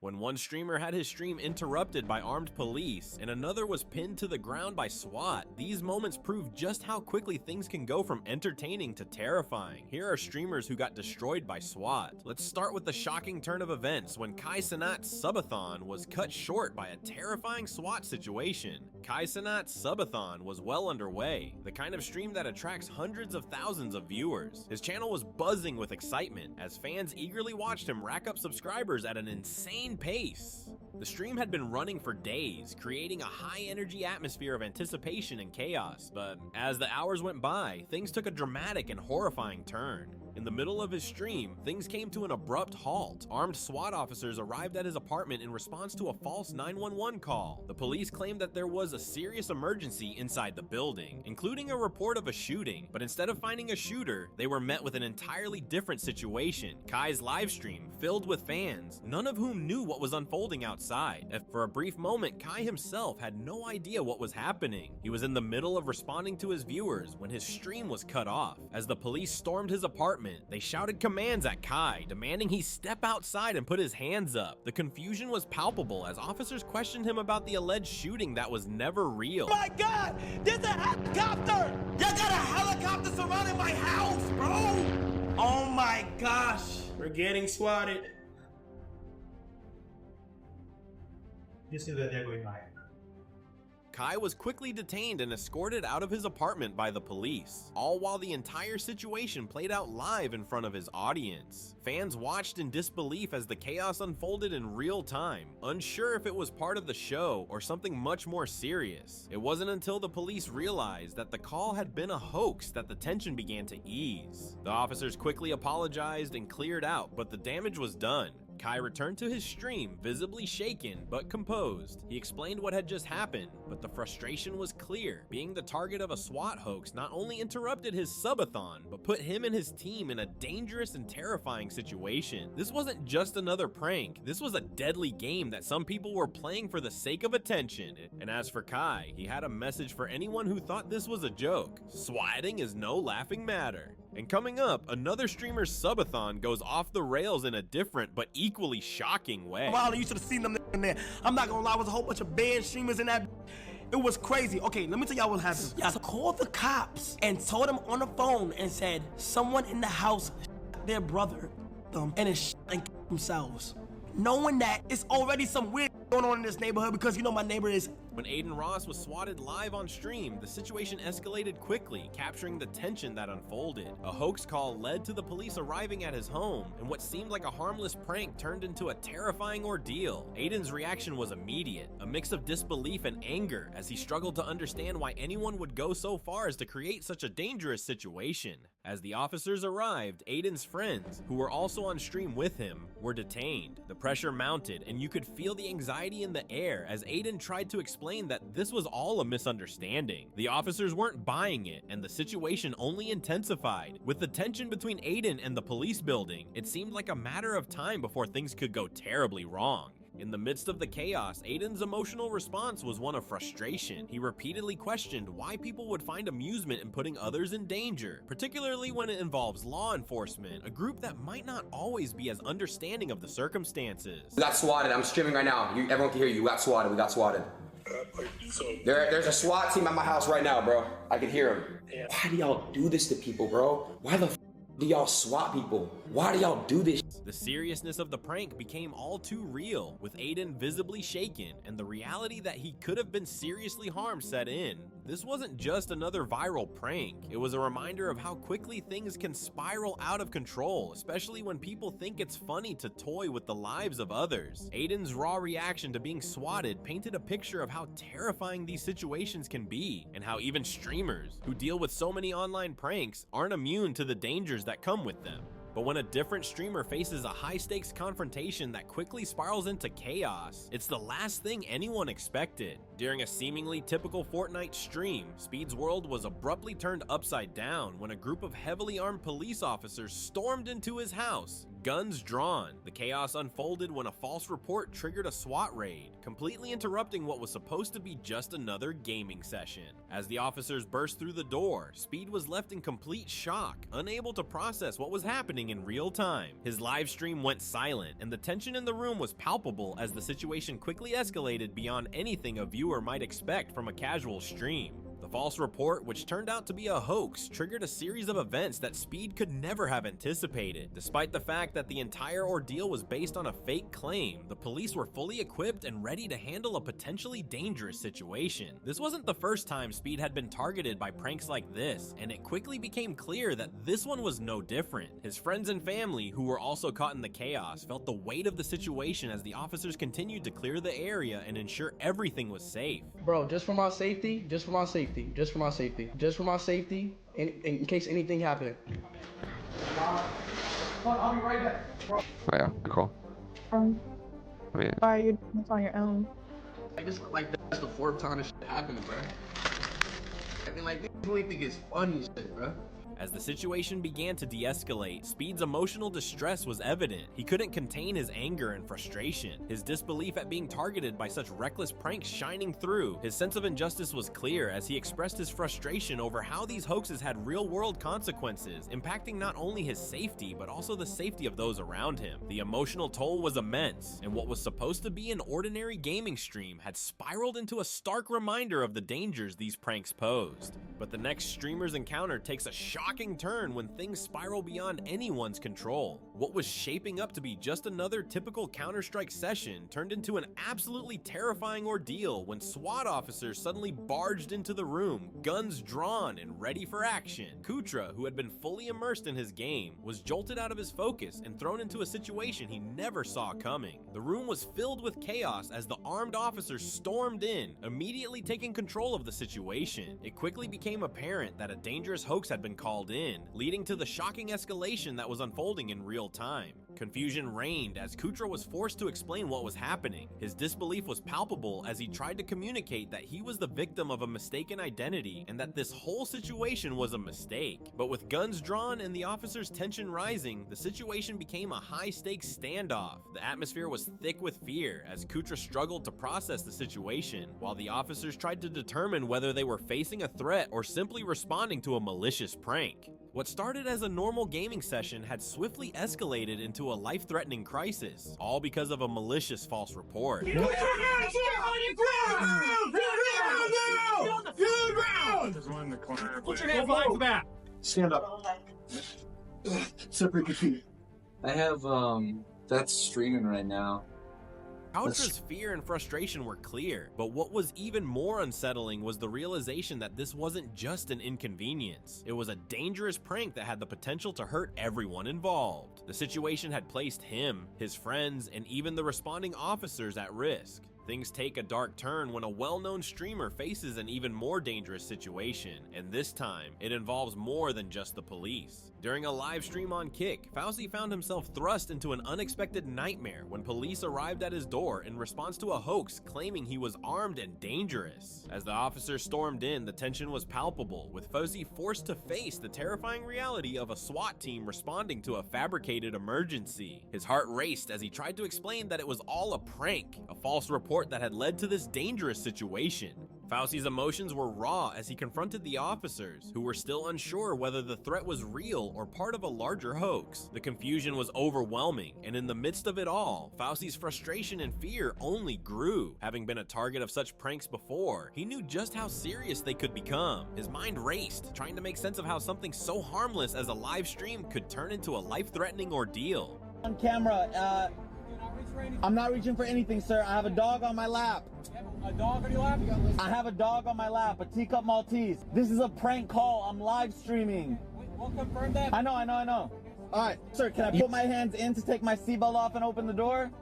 when one streamer had his stream interrupted by armed police and another was pinned to the ground by SWAT. These moments prove just how quickly things can go from entertaining to terrifying. Here are streamers who got destroyed by SWAT. Let's start with the shocking turn of events when Kai Cenat's sub-a-thon was cut short by a terrifying SWAT situation. Kai Cenat's sub-a-thon was well underway, the kind of stream that attracts hundreds of thousands of viewers. His channel was buzzing with excitement as fans eagerly watched him rack up subscribers at an insane pace. The stream had been running for days, creating a high-energy atmosphere of anticipation and chaos, but as the hours went by, things took a dramatic and horrifying turn. In the middle of his stream, things came to an abrupt halt. Armed SWAT officers arrived at his apartment in response to a false 911 call. The police claimed that there was a serious emergency inside the building, including a report of a shooting, but instead of finding a shooter, they were met with an entirely different situation. Kai's livestream filled with fans, none of whom knew what was unfolding outside. For a brief moment, Kai himself had no idea what was happening. He was in the middle of responding to his viewers when his stream was cut off. As the police stormed his apartment, they shouted commands at Kai, demanding he step outside and put his hands up. The confusion was palpable as officers questioned him about the alleged shooting that was never real. Oh my God, there's a helicopter! Y'all got a helicopter surrounding my house, bro! Oh my gosh, we're getting swatted. This is where they're going live. Kai was quickly detained and escorted out of his apartment by the police, all while the entire situation played out live in front of his audience. Fans watched in disbelief as the chaos unfolded in real time, unsure if it was part of the show or something much more serious. It wasn't until the police realized that the call had been a hoax that the tension began to ease. The officers quickly apologized and cleared out, but the damage was done. Kai returned to his stream, visibly shaken but composed. He explained what had just happened, but the frustration was clear. Being the target of a SWAT hoax not only interrupted his sub-a-thon, but put him and his team in a dangerous and terrifying situation. This wasn't just another prank, this was a deadly game that some people were playing for the sake of attention. And as for Kai, he had a message for anyone who thought this was a joke. Swatting is no laughing matter. And coming up, another streamer's sub-a-thon goes off the rails in a different but equally shocking way. Wow, you should have seen them in there. I'm not gonna lie, it was a whole bunch of banned streamers in that. It was crazy. Okay, let me tell y'all what happened. Y'all called the cops and told them on the phone and said someone in the house their brother and is themselves. Knowing that it's already some weird going on in this neighborhood because you know my neighbor is. When Aiden Ross was swatted live on stream, the situation escalated quickly, capturing the tension that unfolded. A hoax call led to the police arriving at his home, and what seemed like a harmless prank turned into a terrifying ordeal. Aiden's reaction was immediate, a mix of disbelief and anger as he struggled to understand why anyone would go so far as to create such a dangerous situation. As the officers arrived, Aiden's friends, who were also on stream with him, were detained. The pressure mounted, and you could feel the anxiety in the air as Aiden tried to explain that this was all a misunderstanding. The officers weren't buying it, and the situation only intensified. With the tension between Aiden and the police building, it seemed like a matter of time before things could go terribly wrong. In the midst of the chaos, Aiden's emotional response was one of frustration. He repeatedly questioned why people would find amusement in putting others in danger, particularly when it involves law enforcement, a group that might not always be as understanding of the circumstances. We got swatted. I'm streaming right now. Everyone can hear you. We got swatted. We got swatted. There's a SWAT team at my house right now, bro. I can hear them. Yeah. Why do y'all do this to people, bro? Why the f do y'all SWAT people? Why do y'all do this? The seriousness of the prank became all too real, with Aiden visibly shaken, and the reality that he could have been seriously harmed set in. This wasn't just another viral prank, it was a reminder of how quickly things can spiral out of control, especially when people think it's funny to toy with the lives of others. Aiden's raw reaction to being swatted painted a picture of how terrifying these situations can be, and how even streamers, who deal with so many online pranks, aren't immune to the dangers that come with them. But when a different streamer faces a high-stakes confrontation that quickly spirals into chaos, it's the last thing anyone expected. During a seemingly typical Fortnite stream, Speed's world was abruptly turned upside down when a group of heavily armed police officers stormed into his house, With guns drawn, the chaos unfolded when a false report triggered a SWAT raid, completely interrupting what was supposed to be just another gaming session. As the officers burst through the door, Speed was left in complete shock, unable to process what was happening in real time. His live stream went silent, and the tension in the room was palpable as the situation quickly escalated beyond anything a viewer might expect from a casual stream. The false report, which turned out to be a hoax, triggered a series of events that Speed could never have anticipated. Despite the fact that the entire ordeal was based on a fake claim, the police were fully equipped and ready to handle a potentially dangerous situation. This wasn't the first time Speed had been targeted by pranks like this, and it quickly became clear that this one was no different. His friends and family, who were also caught in the chaos, felt the weight of the situation as the officers continued to clear the area and ensure everything was safe. Bro, just for my safety, in case anything happened. I'll be right back. Oh yeah, cool. Why are you doing this on your own? I just like that's the fourth time this shit happened, bro. I mean, like, people really think it's funny shit, bro. As the situation began to de-escalate, Speed's emotional distress was evident. He couldn't contain his anger and frustration, his disbelief at being targeted by such reckless pranks shining through. His sense of injustice was clear as he expressed his frustration over how these hoaxes had real-world consequences, impacting not only his safety, but also the safety of those around him. The emotional toll was immense, and what was supposed to be an ordinary gaming stream had spiraled into a stark reminder of the dangers these pranks posed. But the next streamer's encounter takes a shocking turn when things spiral beyond anyone's control. What was shaping up to be just another typical Counter-Strike session turned into an absolutely terrifying ordeal when SWAT officers suddenly barged into the room, guns drawn and ready for action. Kutra, who had been fully immersed in his game, was jolted out of his focus and thrown into a situation he never saw coming. The room was filled with chaos as the armed officers stormed in, immediately taking control of the situation. It quickly became apparent that a dangerous hoax had been called in, leading to the shocking escalation that was unfolding in real time. Confusion reigned as Kutra was forced to explain what was happening. His disbelief was palpable as he tried to communicate that he was the victim of a mistaken identity and that this whole situation was a mistake. But with guns drawn and the officers' tension rising, the situation became a high-stakes standoff. The atmosphere was thick with fear as Kutra struggled to process the situation, while the officers tried to determine whether they were facing a threat or simply responding to a malicious prank. What started as a normal gaming session had swiftly escalated into a life-threatening crisis, all because of a malicious false report. Put your hands on your ground! Put your hands behind the back! Stand up. Separate your feet. I have, that's streaming right now. Kutra's fear and frustration were clear, but what was even more unsettling was the realization that this wasn't just an inconvenience. It was a dangerous prank that had the potential to hurt everyone involved. The situation had placed him, his friends, and even the responding officers at risk. Things take a dark turn when a well-known streamer faces an even more dangerous situation, and this time, it involves more than just the police. During a live stream on Kick, Fauci found himself thrust into an unexpected nightmare when police arrived at his door in response to a hoax claiming he was armed and dangerous. As the officers stormed in, the tension was palpable, with Fauci forced to face the terrifying reality of a SWAT team responding to a fabricated emergency. His heart raced as he tried to explain that it was all a prank, a false report that had led to this dangerous situation. Fauci's emotions were raw as he confronted the officers, who were still unsure whether the threat was real or part of a larger hoax. The confusion was overwhelming, and in the midst of it all, Fauci's frustration and fear only grew. Having been a target of such pranks before, he knew just how serious they could become. His mind raced, trying to make sense of how something so harmless as a live stream could turn into a life-threatening ordeal. On camera, I'm not reaching for anything, sir. I have a dog on my lap. A dog on your lap? I have a dog on my lap, a teacup Maltese. This is a prank call. I'm live streaming. We'll confirm that. I know. All right, sir, can I put my hands in to take my seatbelt off and open the door?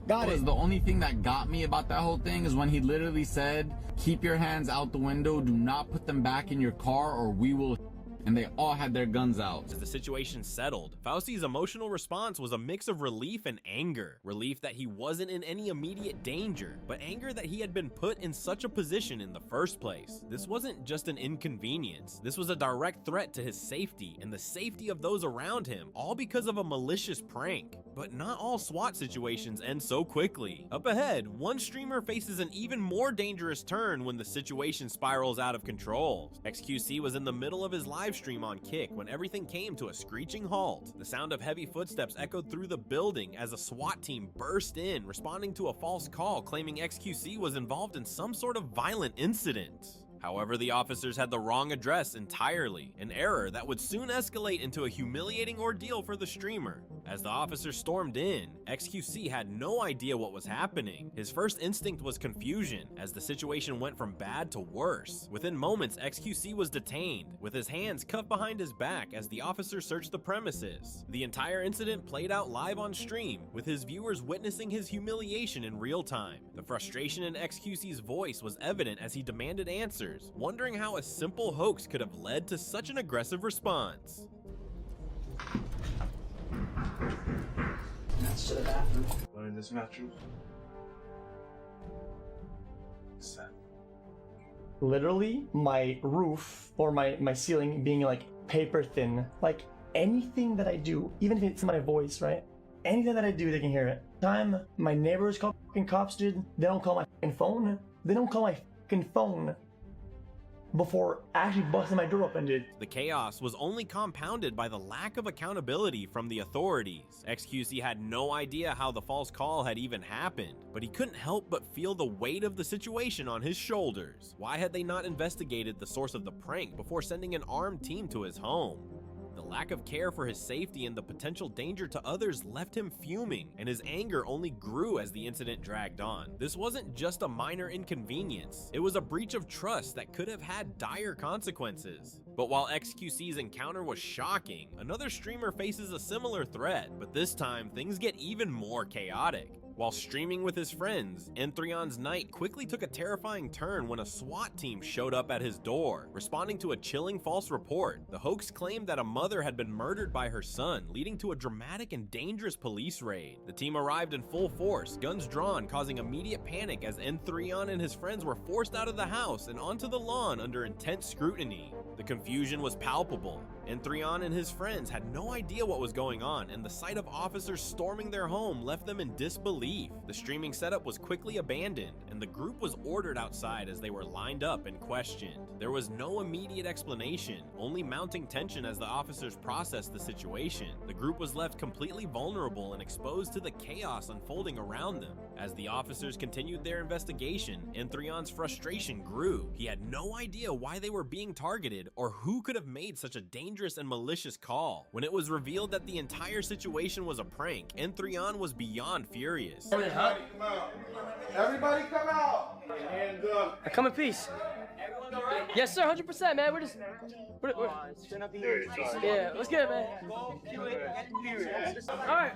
Got it. The only thing that got me about that whole thing is when he literally said, keep your hands out the window, do not put them back in your car or we will. and they all had their guns out. As the situation settled, Fauci's emotional response was a mix of relief and anger. Relief that he wasn't in any immediate danger, but anger that he had been put in such a position in the first place. This wasn't just an inconvenience. This was a direct threat to his safety and the safety of those around him, all because of a malicious prank. But not all SWAT situations end so quickly. Up ahead, one streamer faces an even more dangerous turn when the situation spirals out of control. XQC was in the middle of his live stream on Kick when everything came to a screeching halt. The sound of heavy footsteps echoed through the building as a SWAT team burst in, responding to a false call claiming XQC was involved in some sort of violent incident. However, the officers had the wrong address entirely, an error that would soon escalate into a humiliating ordeal for the streamer. As the officers stormed in, XQC had no idea what was happening. His first instinct was confusion, as the situation went from bad to worse. Within moments, XQC was detained, with his hands cuffed behind his back as the officers searched the premises. The entire incident played out live on stream, with his viewers witnessing his humiliation in real time. The frustration in XQC's voice was evident as he demanded answers, wondering how a simple hoax could have led to such an aggressive response. That's to the bathroom. What in this bathroom? Literally, my roof or my ceiling being like paper thin. Like anything that I do, even if it's my voice, right? Anything that I do, they can hear it. Time my neighbors call fucking cops, dude. They don't call my fucking phone. They don't call my fucking phone before actually busting my door open, dude. The chaos was only compounded by the lack of accountability from the authorities. XQC had no idea how the false call had even happened, but he couldn't help but feel the weight of the situation on his shoulders. Why had they not investigated the source of the prank before sending an armed team to his home? The lack of care for his safety and the potential danger to others left him fuming, and his anger only grew as the incident dragged on. This wasn't just a minor inconvenience, it was a breach of trust that could have had dire consequences. But while XQC's encounter was shocking, another streamer faces a similar threat, but this time things get even more chaotic. While streaming with his friends, N3on's night quickly took a terrifying turn when a SWAT team showed up at his door. Responding to a chilling false report, the hoax claimed that a mother had been murdered by her son, leading to a dramatic and dangerous police raid. The team arrived in full force, guns drawn, causing immediate panic as N3on and his friends were forced out of the house and onto the lawn under intense scrutiny. The confusion was palpable. N3on and his friends had no idea what was going on, and the sight of officers storming their home left them in disbelief. The streaming setup was quickly abandoned, and the group was ordered outside as they were lined up and questioned. There was no immediate explanation, only mounting tension as the officers processed the situation. The group was left completely vulnerable and exposed to the chaos unfolding around them. As the officers continued their investigation, N3on's frustration grew. He had no idea why they were being targeted or who could have made such a dangerous and malicious call. When it was revealed that the entire situation was a prank, N3on was beyond furious. Everybody come out. Everybody come out. Hands up. I come in peace. Yes, sir, 100%, man. We're just. Yeah, let's get it, man. All right.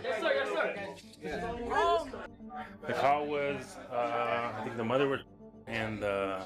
Yes, sir, yes, sir. The call was, I think the mother and the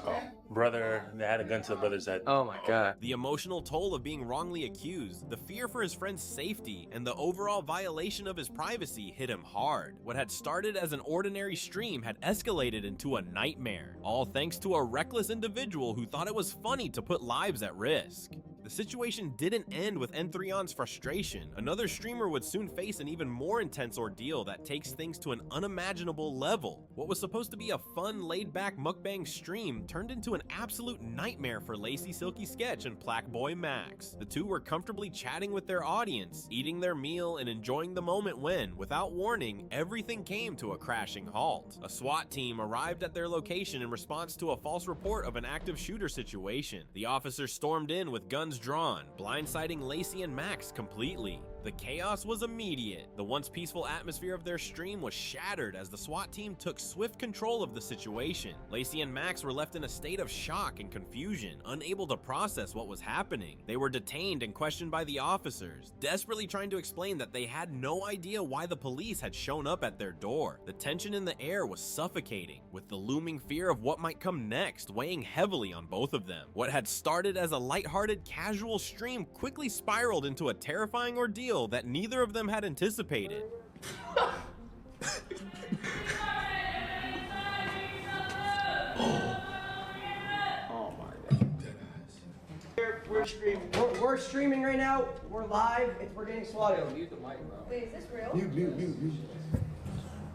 brother, they had a gun to the brother's head. Oh my god. The emotional toll of being wrongly accused, the fear for his friend's safety, and the overall violation of his privacy hit him hard. What had started as an ordinary stream had escalated into a nightmare, all thanks to a reckless individual who thought it was funny to put lives at risk. The situation didn't end with N3on's frustration. Another streamer would soon face an even more intense ordeal that takes things to an unimaginable level. What was supposed to be a fun, laid-back mukbang stream turned into an absolute nightmare for Lacey Silky Sketch and Plaqueboy Max. The two were comfortably chatting with their audience, eating their meal and enjoying the moment when, without warning, everything came to a crashing halt. A SWAT team arrived at their location in response to a false report of an active shooter situation. The officers stormed in with guns drawn, blindsiding Lacey and Max completely. The chaos was immediate. The once peaceful atmosphere of their stream was shattered as the SWAT team took swift control of the situation. Lacey and Max were left in a state of shock and confusion, unable to process what was happening. They were detained and questioned by the officers, desperately trying to explain that they had no idea why the police had shown up at their door. The tension in the air was suffocating, with the looming fear of what might come next weighing heavily on both of them. What had started as a lighthearted, casual stream quickly spiraled into a terrifying ordeal that neither of them had anticipated. Oh my God. We're streaming. We're streaming right now. We're live. We're getting swatted. Mute the mic, bro. Wait, is this real? Mute.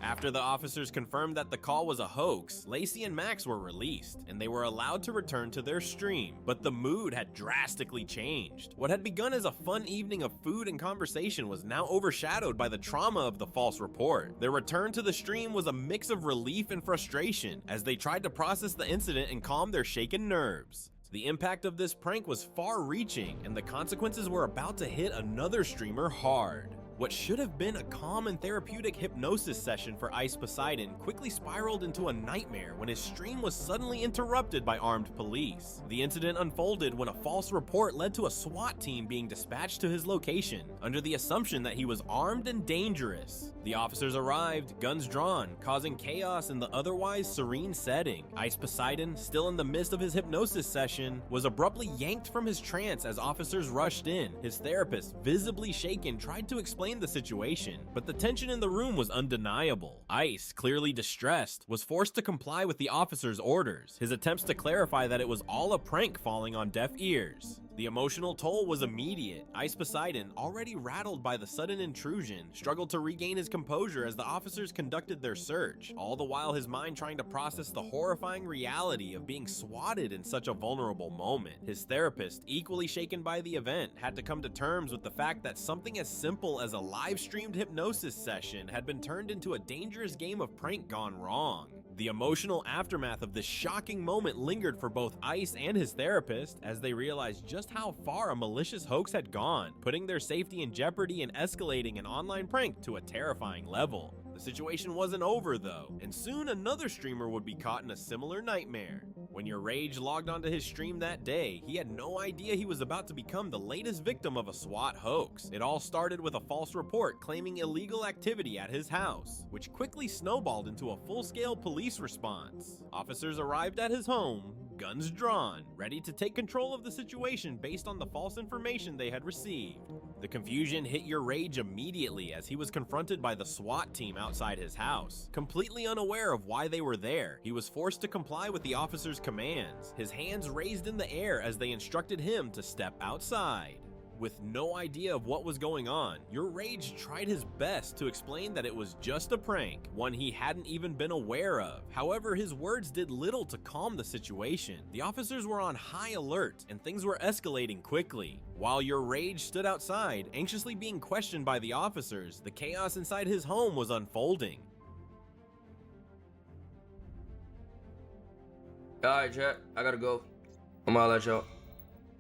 After the officers confirmed that the call was a hoax, Lacey and Max were released, and they were allowed to return to their stream. But the mood had drastically changed. What had begun as a fun evening of food and conversation was now overshadowed by the trauma of the false report. Their return to the stream was a mix of relief and frustration as they tried to process the incident and calm their shaken nerves. The impact of this prank was far-reaching, and the consequences were about to hit another streamer hard. What should have been a calm and therapeutic hypnosis session for Ice Poseidon quickly spiraled into a nightmare when his stream was suddenly interrupted by armed police. The incident unfolded when a false report led to a SWAT team being dispatched to his location, under the assumption that he was armed and dangerous. The officers arrived, guns drawn, causing chaos in the otherwise serene setting. Ice Poseidon, still in the midst of his hypnosis session, was abruptly yanked from his trance as officers rushed in. His therapist, visibly shaken, tried to explain the situation, but the tension in the room was undeniable. Ice, clearly distressed, was forced to comply with the officer's orders, his attempts to clarify that it was all a prank falling on deaf ears. The emotional toll was immediate. Ice Poseidon, already rattled by the sudden intrusion, struggled to regain his composure as the officers conducted their search, all the while his mind trying to process the horrifying reality of being swatted in such a vulnerable moment. His therapist, equally shaken by the event, had to come to terms with the fact that something as simple as a live-streamed hypnosis session had been turned into a dangerous game of prank gone wrong. The emotional aftermath of this shocking moment lingered for both Ice and his therapist as they realized just how far a malicious hoax had gone, putting their safety in jeopardy and escalating an online prank to a terrifying level. The situation wasn't over though, and soon another streamer would be caught in a similar nightmare. When Your Rage logged onto his stream that day, he had no idea he was about to become the latest victim of a SWAT hoax. It all started with a false report claiming illegal activity at his house, which quickly snowballed into a full-scale police response. Officers arrived at his home, guns drawn, ready to take control of the situation based on the false information they had received. The confusion hit Your Rage immediately as he was confronted by the SWAT team outside his house. Completely unaware of why they were there, he was forced to comply with the officers' commands, his hands raised in the air as they instructed him to step outside. With no idea of what was going on, Your Rage tried his best to explain that it was just a prank, one he hadn't even been aware of. However, his words did little to calm the situation. The officers were on high alert, and things were escalating quickly. While Your Rage stood outside, anxiously being questioned by the officers, the chaos inside his home was unfolding. Alright, chat, I gotta go. I'm gonna let y'all.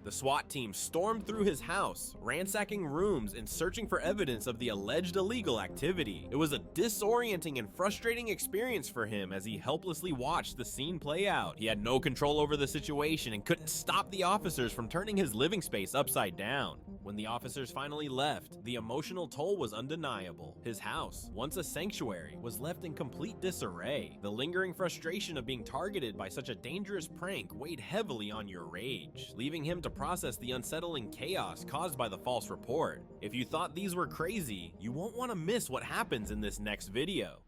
The SWAT team stormed through his house, ransacking rooms and searching for evidence of the alleged illegal activity. It was a disorienting and frustrating experience for him as he helplessly watched the scene play out. He had no control over the situation and couldn't stop the officers from turning his living space upside down. When the officers finally left, the emotional toll was undeniable. His house, once a sanctuary, was left in complete disarray. The lingering frustration of being targeted by such a dangerous prank weighed heavily on Your Rage, leaving him to process the unsettling chaos caused by the false report. If you thought these were crazy, you won't want to miss what happens in this next video.